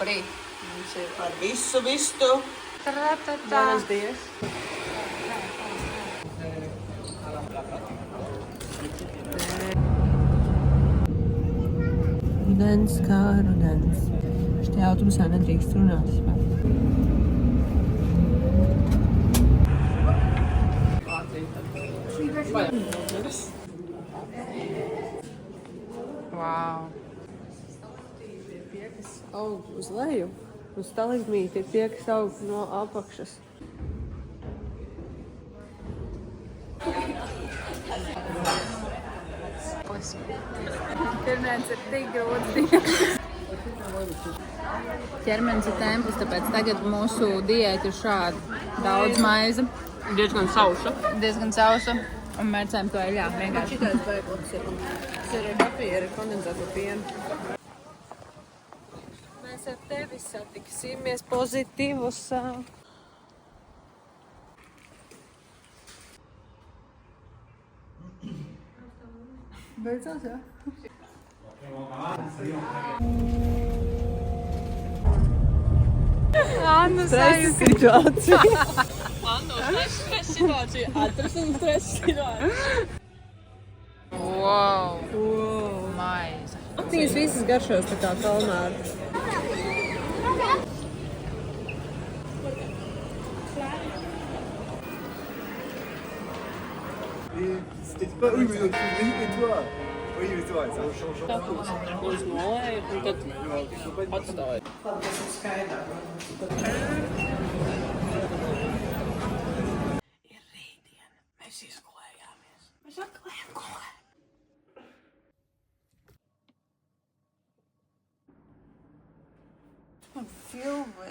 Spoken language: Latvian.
Labrīt. Mums ir ar visu. Buenos dias. Rudens kā rudens. Šitie autobusā nedrīkst runāt vispār. Wow. Tie, kas aug uz leju, uz stalagmīti, ir tie, kas aug no apakšas. Ķermenis ir tik grūts. Ķermenis ir templis, tāpēc tagad mūsu diēta ir šāda. Daudz maize. Diezgan sausa. Un mērcējam to eļā. Vienkārši. Šitais bēglis ir. Tas ir kafija ar kondensēto pienu. Mēs ar tevi satiksimies pozitīvusā. Beidzās, jā? Anna Stresa situācija. Stresa situācija. Atrasim stresa situāciju. Wow. Maize. Viņas visas garšos tā kā kalmāri. C'était pas oui, mais et toi? Oui, mais toi, ça change. Uz nolēju un tad atstāju. Ir rītdiena. Mēs izgulējāmies. Mēs atklājām gulēt. Filmē.